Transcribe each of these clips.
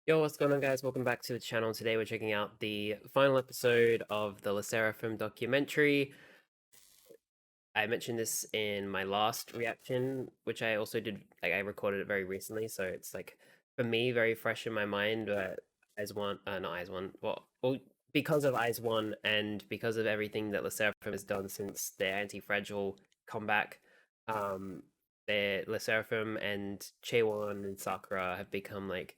Yo, what's going on, guys? Welcome back to the channel. Today we're checking out the final episode of the Sserafim documentary. I mentioned this in my last reaction, which I also did, I recorded it very recently, so it's like, for me, very fresh in my mind, but Eyes One, not Eyes One, well, because of Eyes One and because of everything that Sserafim has done since their anti-fragile comeback, um, Sserafim and Chaewon and Sakura have become like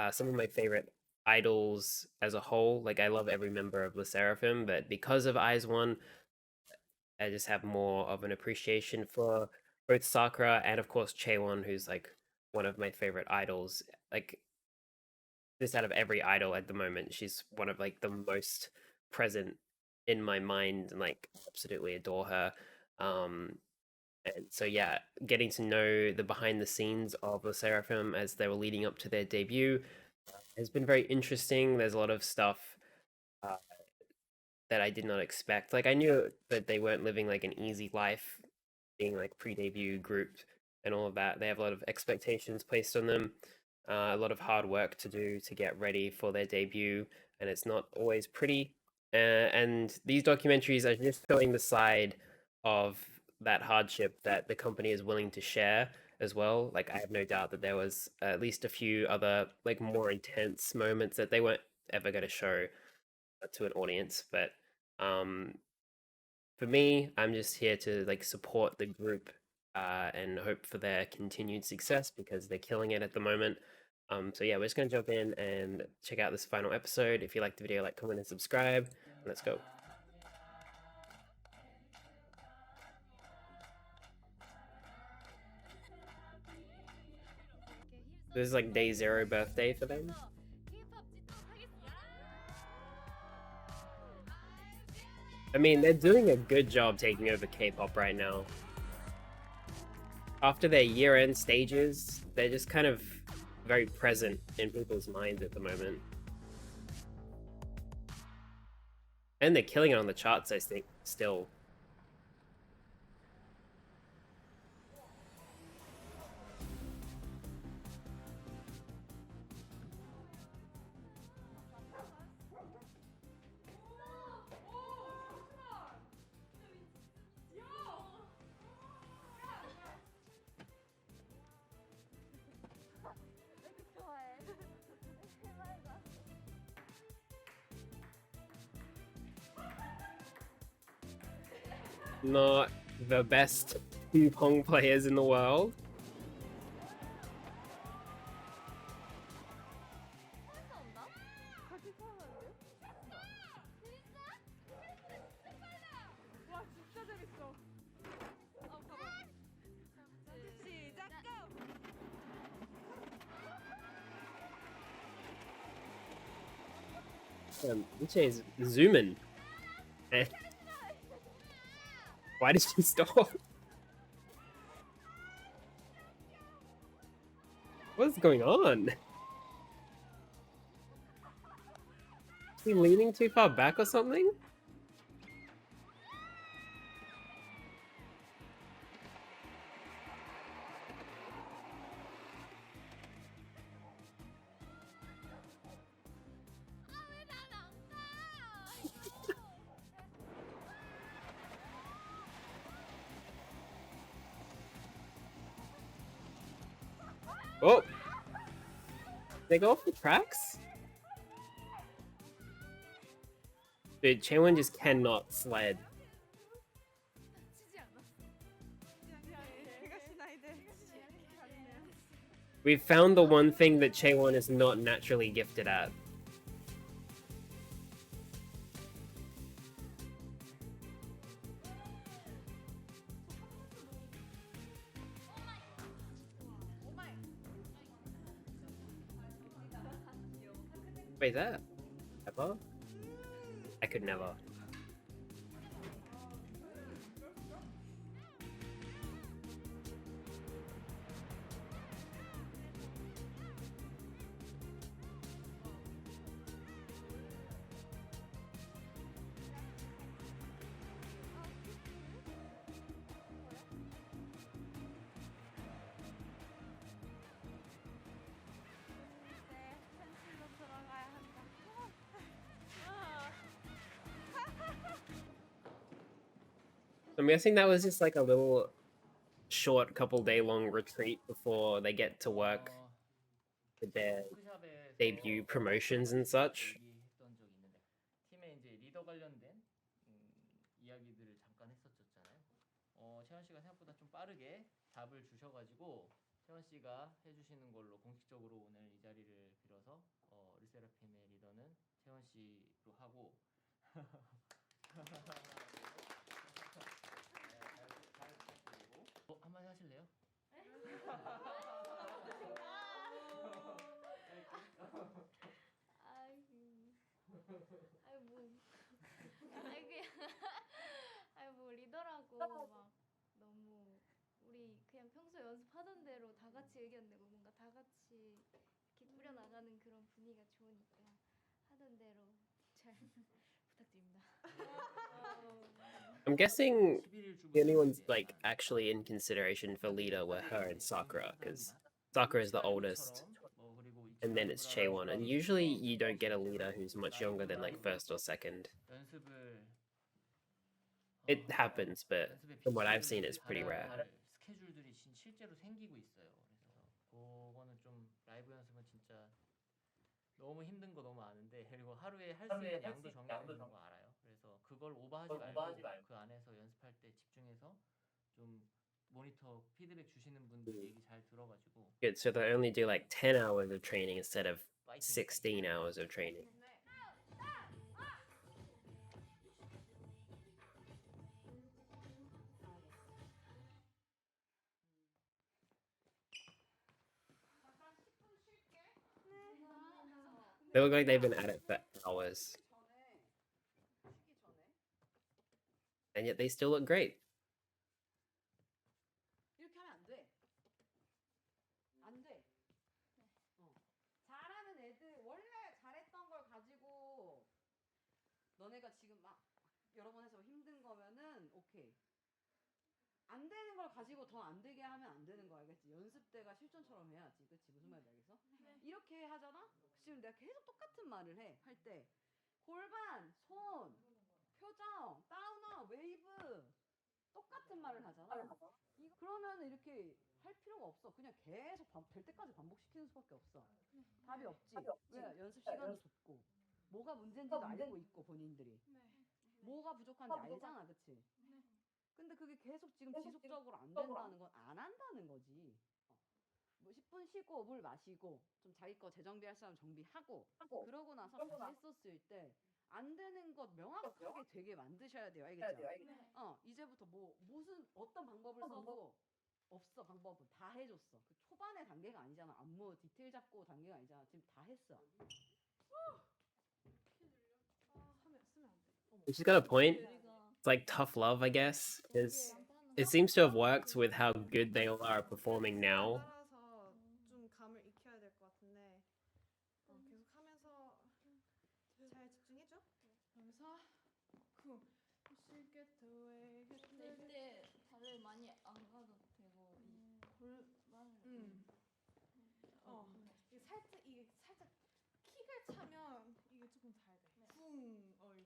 some of my favorite idols as a whole. Like I love every member of the Seraphim, but because of Eyes One, I just have more of an appreciation for both Sakura and of course Chaewon, who's like one of my favorite idols. Like this out of every idol at the moment, she's one of like the most present in my mind and like absolutely adore her. Um and so yeah, getting to know the behind the scenes of the Seraphim as they were leading up to their debut has been very interesting. There's a lot of stuff uh, that I did not expect. Like I knew that they weren't living like an easy life, being like pre-debut group and all of that. They have a lot of expectations placed on them, a lot of hard work to do to get ready for their debut, and it's not always pretty. And these documentaries are just showing the side of that hardship that the company is willing to share as well. Like I have no doubt that there was at least a few other like more intense moments that they weren't ever going to show to an audience, but um for me, I'm just here to like support the group and hope for their continued success because they're killing it at the moment. So yeah, we're just gonna jump in and check out this final episode. If you like the video, like, comment, and subscribe. Let's go. This is like day zero birthday for them. I mean, they're doing a good job taking over K-pop right now. After their year-end stages, they're just kind of very present in people's minds at the moment. And they're killing it on the charts, I think, still. Not the best ping pong players in the world. Uche is zooming. Eh, why did she stop? What's going on? Is he leaning too far back or something? Oh, they go off the tracks? Dude, Chaewon just cannot sled. We've found the one thing that Chaewon is not naturally gifted at. Wait, is that ever? I could never. I'm guessing that was just like a little short couple day long retreat before they get to work 어, with their debut 워크샵에서 promotions and 이제 such. 얘기했던 적이 있는데 팀의 이제 리더 관련된 이야기들을 잠깐 했었잖아요. 채원 씨가 생각보다 좀 빠르게 답을 주셔가지고 채원 씨가 해주시는 걸로 공식적으로 오늘 이 자리를 빌어서 르세라핌의 리더는 채원 씨로 하고 잘 부탁드리고 한마디 하실래요? 아이 뭐 리더라고 막 너무 우리 그냥 평소 연습하던 대로 다 같이 의견 내고 뭔가 다 같이 이렇게 꾸려 나가는 그런 분위기가 좋으니까 하던 대로 잘 부탁드립니다. I'm guessing 11일 주부 the only ones 생활에 like 대한 actually in consideration for leader were her and Sakura, because Sakura is the oldest, and then it's Chaewon, and usually you don't get a leader who's much younger than like first or second. 연습을 It happens, but 연습에 from what I've 빛을 seen, it's pretty rare. 발할 스케줄들이 실제로 생기고 있어요. 그래서 그거는 좀 라이브 연습은 진짜 너무 힘든 거 너무 아는데 그리고 하루에 할 수 있는 양도 정해져 있는 거 알아요. 그래서 그걸 오버하지 말고 그 안에서 연습할 때 집중해서 좀 모니터 피드백 주시는 분들 얘기 잘 들어가지고 Good, so they only do like 10 hours of training instead of 파이팅 16 hours of training. They look like they've been at it for hours, and yet they still look great. 이렇게 하면 안 돼. 안 돼. 잘하는 애들 원래 잘했던 걸 가지고 너네가 지금 막 여러 번 해서 힘든 거면은 오케이. 안 되는 걸 가지고 더 안 되게 하면 안 되는 거 알겠지? 연습 때가 실전처럼 해야지. 그치? 무슨 말인지 알겠어? 이렇게 하잖아? 지금 내가 계속 똑같은 말을 해. 할 때 골반, 손, 표정, 다운어, 웨이브 똑같은 말을 하잖아. 그러면 이렇게 할 필요가 없어. 그냥 계속 될 때까지 반복시키는 수밖에 없어. 답이 없지. 왜? 연습 시간도 줬고. 뭐가 문제인지도 알고 있고 본인들이. 뭐가 부족한지 알잖아, 그치? 근데 그게 계속 지금 지속적으로 안 된다는 건 안 한다는 거지. 뭐 10분 쉬고 물 마시고 좀 자기 거 재정비할 사람 정비하고 그러고 나서 다시 했었을 때 안 되는 것 명확하게 되게 만드셔야 돼요. 알겠죠? 이제부터 뭐 무슨 어떤 방법을 써도 없어. 방법은 다 해줬어. 그 초반의 단계가 아니잖아. 안무 디테일 잡고 단계가 아니잖아. 지금 다 했어. She's got a point. It's like tough love, I guess, because it seems to have worked with how good they all are performing now. 따라서 좀 감을 익혀야 될 것 같은데 계속 하면서 잘 집중해줘. 그러면서 근데 이때 발을 많이 안 가도 되고 이 골반을 이게 살짝 킥을 차면 이게 조금 잘 돼. 이렇게.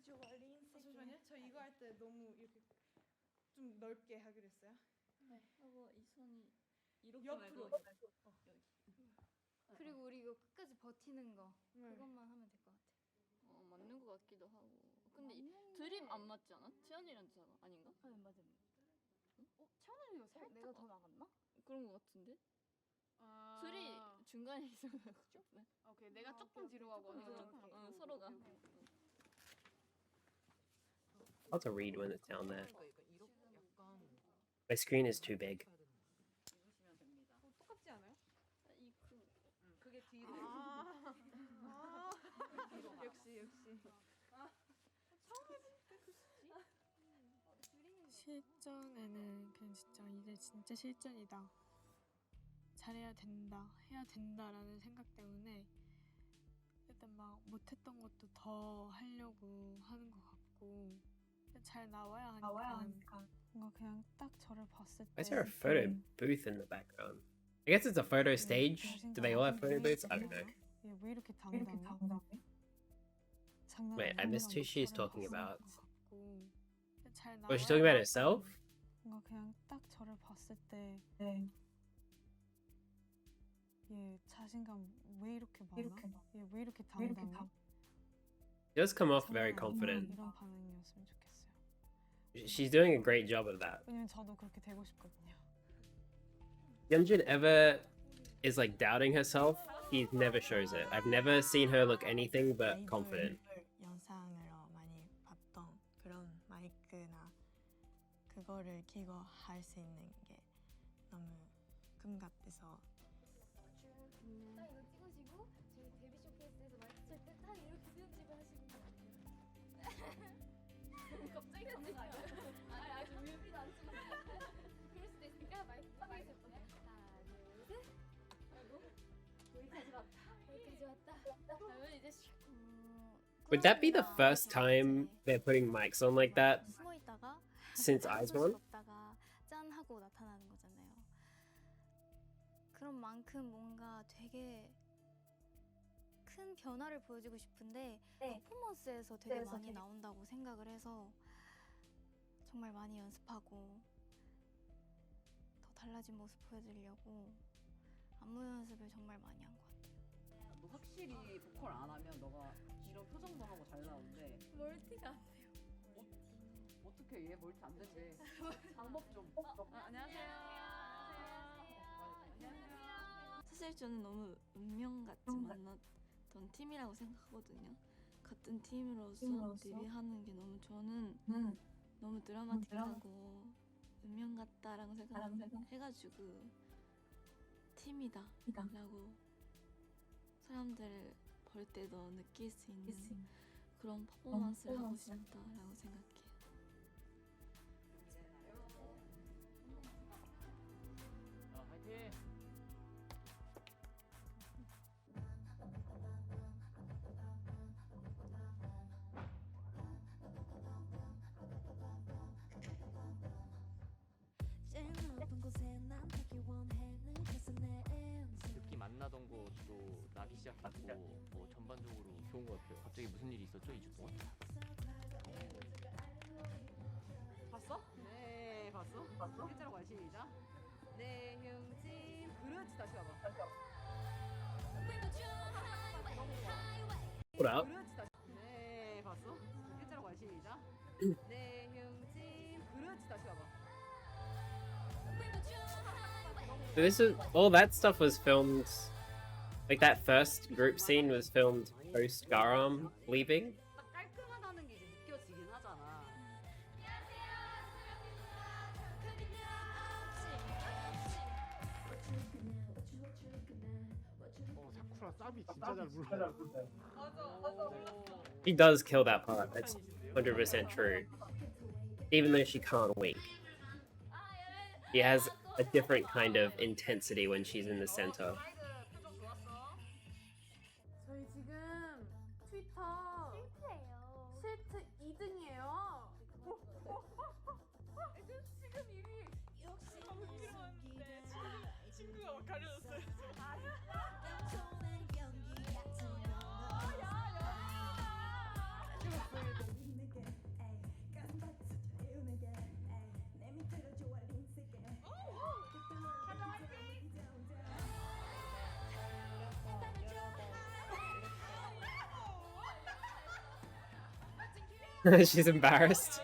get away. 잠시만요. 저 이거 할 때 너무 이렇게 좀 넓게 하기로 했어요. 네. 하고 이 손이 이렇게 옆으로. 말고 여기. 그리고 우리 이거 끝까지 버티는 거 그것만 하면 될 것 같아. 맞는 것 같기도 하고. 근데 드림 안 맞지 않아? 채연이랑 아닌가? 맞아. 채연이가 살짝 내가 더 나갔나? 그런 것 같은데? 둘이 중간에 있어가지고. 오케이. 내가 조금 뒤로 가고 서로가. Hard to read when it's down there. My screen is too big. 똑같지 않아요? 그게 뒤로. 역시. 실전에는 그냥 진짜 이제 진짜 실전이다. 잘해야 된다. 해야 된다라는 생각 때문에 일단 막 못했던 것도 더 하려고 하는 것 같고 잘 나와야 하니까 뭔가 그냥 딱 저를 봤을 때 Why is there a photo booth in the background? I guess it's a photo stage. Do they all have photo booths? I don't know. 왜 이렇게 당당해? 장난 Wait, I 아니야. missed who she's talking about. 잘 Was she talking about 나와요. herself? 뭔가 그냥 딱 저를 봤을 때 얘 자신감 왜 이렇게 많아? 얘 왜 이렇게 당당해? She does come off 장난 very 아니야. confident. 이런 반응이었으면 좋겠어요. She's doing a great job of that. 왜냐면 저도 그렇게 되고 싶거든요. Yeonjun ever is like doubting herself, he never shows it. I've never seen her look anything but confident. 영상으로 많이 봤던 그런 마이크나 그거를 끼고 할 수 있는 게 너무 금갑돼서 딱 이거 찍으시고 저희 데뷔 쇼케이스에서 마이크 칠때딱 이렇게 편집을 하시는 거 같아요. 갑자기 하는 거 아니야? 아니 뮤비도 안 찍었는데 그럴 수도 있으니까 마이크 딱 있을 때 하나 둘 셋 하고 여기까지 왔다 그러면 이제 Would that be the first time they're putting mics on like that 숨어 있다가 since Eyes1? 없다가 짠 하고 나타나는 거잖아요. 그런 만큼 뭔가 되게 큰 변화를 보여주고 싶은데 퍼포먼스에서 되게 많이 나온다고 생각을 해서 정말 많이 연습하고 더 달라진 모습 보여드리려고 안무 연습을 정말 많이 한 것 같아요. 너 확실히 보컬 안 하면 너가 이런 표정도 하고 잘 나오는데 멀티가 안 돼요. 어떻게 얘 멀티 안 되지? 방법 좀. 안녕하세요. 사실 저는 너무 운명 같이 만났던 팀이라고 생각하거든요. 같은 팀으로서 데뷔하는 게 너무 저는 너무 드라마틱하고 운명 같다라고 생각해가지고 팀이다 라고 사람들을 볼 때도 느낄 수 있는 그런 퍼포먼스를 하고 싶다라고 생각해요. 화이팅! 늦게 만나던 것도 나기 시작했고 뭐 전반적으로 좋은 것 같아요. 갑자기 무슨 일이 있었죠 2주 동안? 봤어? 네, 봤어? 일자로 가 시작. 네, 형진. 그렇지, 다시 가봐. What up? 그렇지, 다시. 네, 봤어? 일자로 가 시작. 네, 형진. 그렇지, 다시 가봐. This is all that stuff was filmed. Like that first group scene was filmed post Garam leaving. 딱 깔끔하다는 게 이제 느껴지긴 하잖아. 사쿠라 쌉이 진짜 잘 불러. She does kill that part. That's 100% true. Even though she can't wink. She has a different kind of intensity when she's in the center. 표정 좋았어. 저희 지금 트위터 실패예요. 실트 2등이에요. 지금 이미 친구가 막 가려졌어요. She's embarrassed.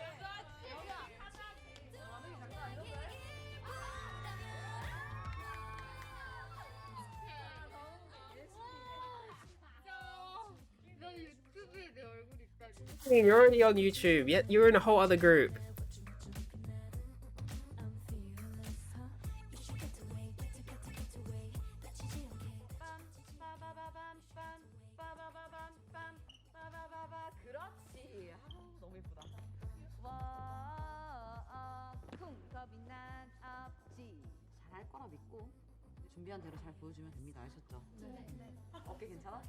유튜브에 내 얼굴 있다니. You're already on YouTube. Yet you're in a whole other group. 그렇지. 아우, 너무 예쁘다. 와, 겁이 난 앞지. 잘할 거라 믿고 준비한 대로 잘 보여주면 됩니다. 아셨죠? 네. 어깨 괜찮아?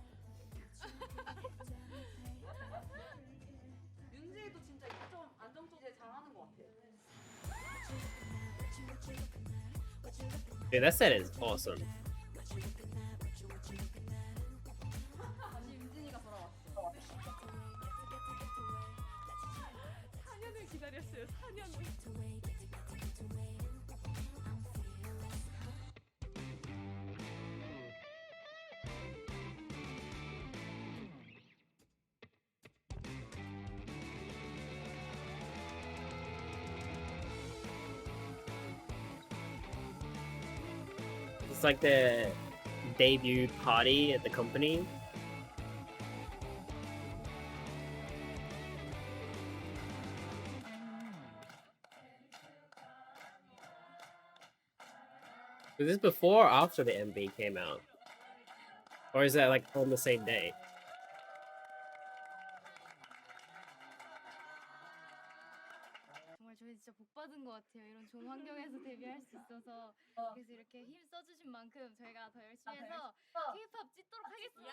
윤지도 진짜 이거 좀 안정적으로 잘하는 것 같아. Dude, that set is awesome. 다시 윤진이가 돌아왔어. It's like the debut party at the company. Was this before or after the MV came out? Or is that like on the same day? 정말 저희 진짜 복 받은 것 같아요. 이런 좋은 환경에서 데뷔할 수 있어서. 그래서 이렇게 힘 써주신 만큼 저희가 더 열심히 해서 K-pop 찢도록 하겠습니다.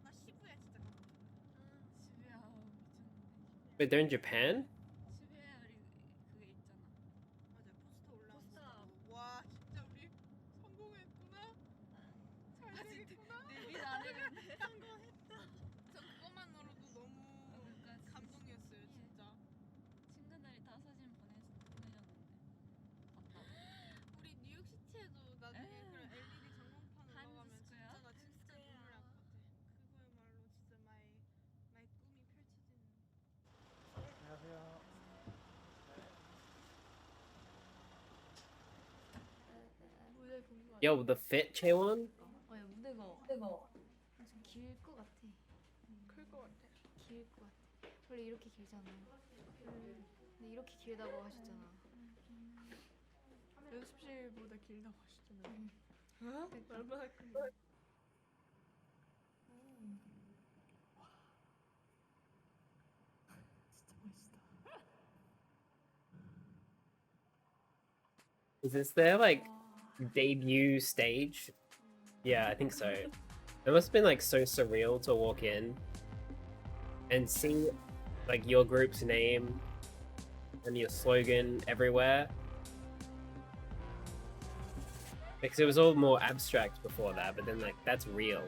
나 시부야 진짜 가고 싶어. 시부야 미쳤는데. Wait, they're in Japan? 시부야 우리 그게 있잖아. 맞아 포스터 올라왔어. 와 진짜 우리 성공했구나. 잘 되겠구나. 데뷔 안 했는데. 성공했다. 저 그것만으로도 너무 그러니까 감동이었어요 진짜. 친구들이 다 사진 보내줬는데 봤다고. 우리 뉴욕시티에도 나중에 에이. 그런 LED 전광판 올라가면 타임스스퀘어? 진짜 나 진짜 눈물 날 것 같아. 그거야말로 진짜 마이 꿈이 펼쳐지는. 안녕하세요. 무대 궁금하다. Yo, the fit, Chaewon? 야, 무대가 좀 길 것 같아. 클것 같아. 길 것 같아. 원래 이렇게 길잖아. 근데 이렇게 길다고 하셨잖아. 연습실보다 길다고 하시잖아요. 얼마나 큰데? Is this their like debut stage? Yeah, I think so. It must have been like so surreal to walk in and see like your group's name and your slogan everywhere. Because it was all more abstract before that, but then like that's real.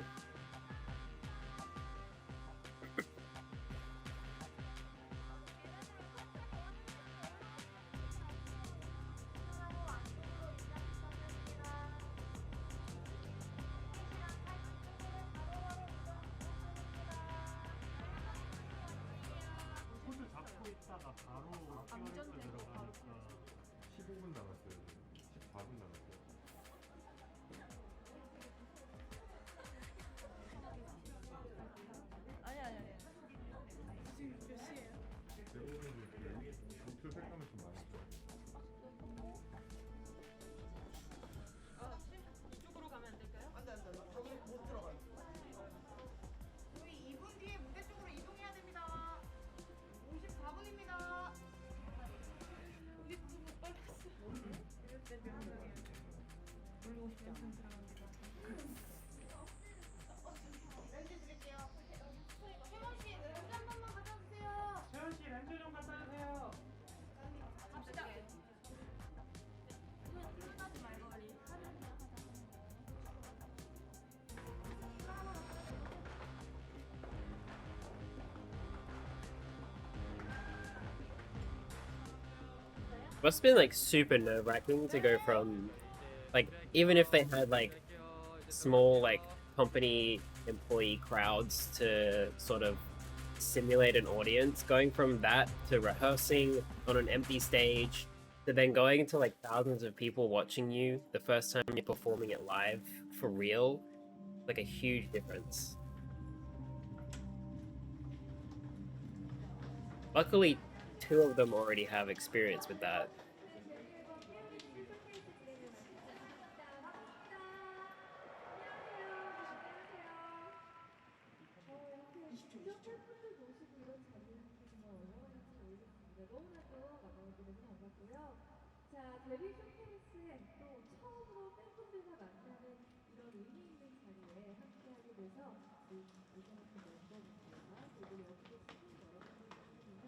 포즈 잡고 있다가 바로 큐어에서 들어가니까 15분 남았어요. 14분 남았어요. 아니. 지금 몇 시예요? 대부분 목표 색감을 좀 많이 써요. 이쪽으로 가면 안 될까요? 안 돼. 저기 못 들어가요. 저희 2분 뒤에 무대 쪽으로 이동해야 됩니다. 54분입니다. 우리 너무 빨랐어. 이럴 때 명상해야 돼. 올리고 싶지 않아. 렌즈 드릴게요. 채원 씨, 렌즈 한 번만 갖다 주세요. 채연 씨 렌즈 좀 갖다 주세요. 갑시다. Must have been like super nerve-wracking to go from like even if they had like small like company employee crowds to sort of simulate an audience, going from that to rehearsing on an empty stage to then going to like thousands of people watching you the first time you're performing it live for real, like a huge difference. Luckily, two of them already have experience with that. 자, 데뷔 쇼케이스에 또 처음으로 팬분들과 만나는 이런 의미 있는 자리에 함께하게 돼서 우리 이사라팀 멤버분들과 그리고 여기 계신 여러분들 중에서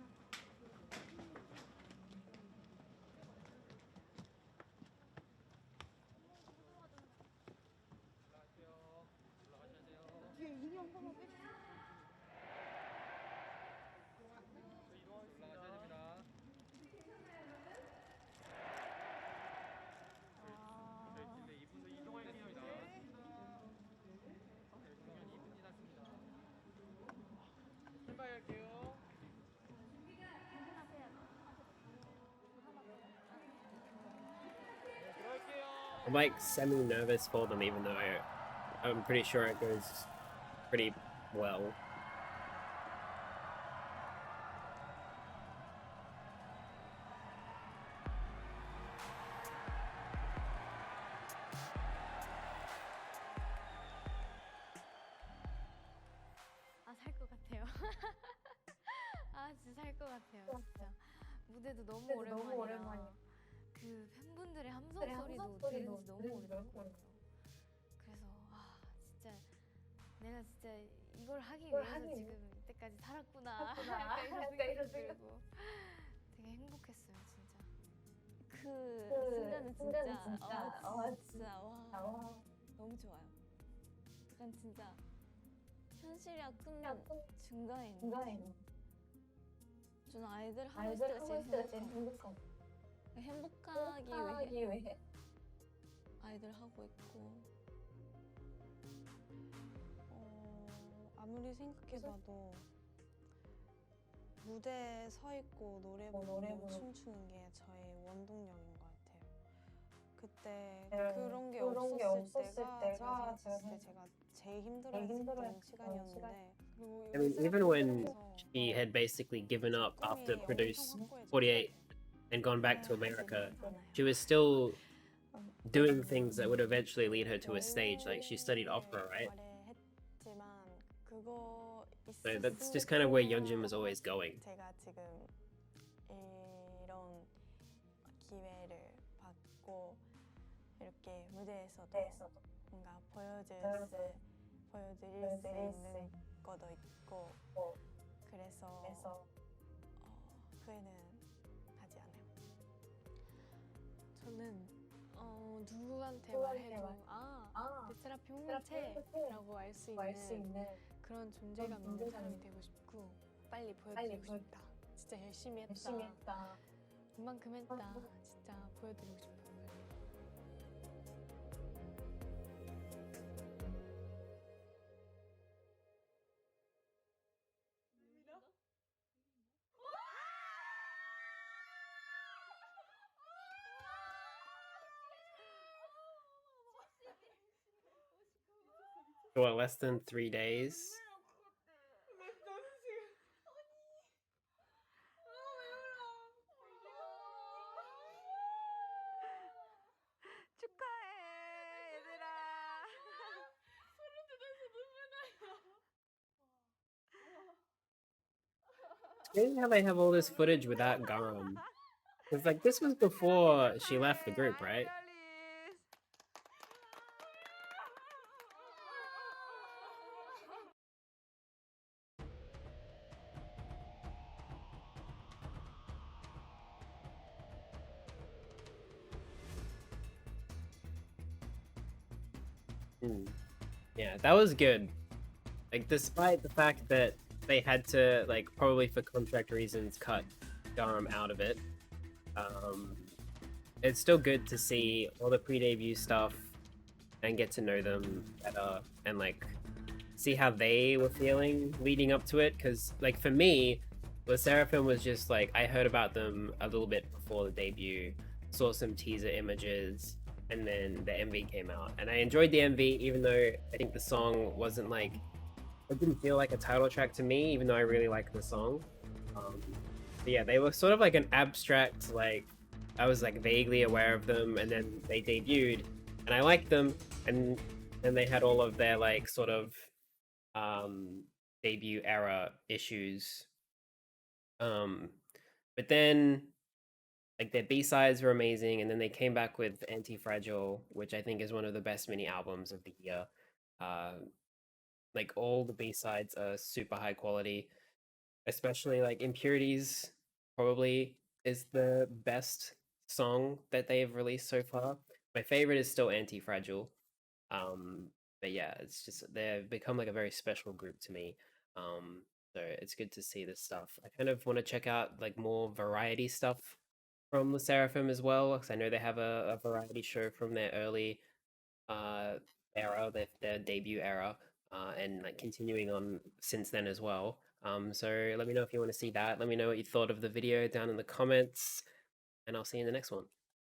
I'm like semi-nervous for them, even though I'm pretty sure it goes pretty well. 아, 살 것 같아요. 아, 진짜 살 것 같아요. 진짜. 무대도 너무 오랜만이라 그 팬분들의 함성 소리도 들은 지 너무 오래됐거든요. 그래서 아, 진짜 내가 진짜 이걸 하기 위해서 지금 이때까지 살았구나. 약간 이런 생각이 들고 되게 행복했어요, 진짜. 그 순간은 진짜 와, 너무 좋아요. 약간 진짜 현실이랑 꿈 중간에 있는. 저는 아이들 하고 있을 때가 제일 행복한. 행복하기 위해 아이들 하고 있고. 아무리 생각해봐도 무대에 서 있고 노래 부르고 춤추는 게 저의 원동력인 것 같아요. 그때 그런 게 없었을 때가 제가 생각했을 때 제가 제일 힘들어했던 시간이었는데. I mean, even when she had basically given up after Produce 48 and gone back to America, she was still doing things that would eventually lead her to a stage. Like she studied opera, right? So that's just kind of where Yeonjun was always going. 제가 지금 이런 기회를 받고 이렇게 무대에서도 뭔가 보여드릴 수 있는 것도 있고 그래서 후회는 하지 않아요. 저는 누구한테 말해도 르세라핌 홍보체라고 알 수 있는 그런 존재감 있는 사람이 되고 싶고 빨리 보여드리고 싶다. 진짜 열심히 했다. 이만큼 했다. 진짜 보여드리고 싶어요. What, less than 3 days? 축하해, 얘들아. Crazy how they have all this footage without Garam. It's like this was before she left the group, right? Yeah, that was good. Like, despite the fact that they had to, like, probably for contract reasons, cut Garam out of it, it's still good to see all the pre-debut stuff and get to know them better and, like, see how they were feeling leading up to it. Because, like, for me, Sserafim was just, like, I heard about them a little bit before the debut, saw some teaser images, and then the MV came out. And I enjoyed the MV, even though I think the song wasn't, like, it didn't feel like a title track to me, even though I really liked the song. But yeah, they were sort of like an abstract, like, I was like vaguely aware of them, and then they debuted, and I liked them, and then they had all of their like sort of debut era issues. But then like their B-sides were amazing, and then they came back with Anti-Fragile, which I think is one of the best mini albums of the year. Like all the B-sides are super high quality, especially like Impurities probably is the best song that they've released so far. My favorite is still Anti-Fragile. But but yeah, it's just they've become like a very special group to me. So it's good to see this stuff. I kind of want to check out like more variety stuff from the Seraphim as well, because I know they have a variety show from their early era, their debut era, and like continuing on since then as well. So let me know if you want to see that. Let me know what you thought of the video down in the comments, and I'll see you in the next one.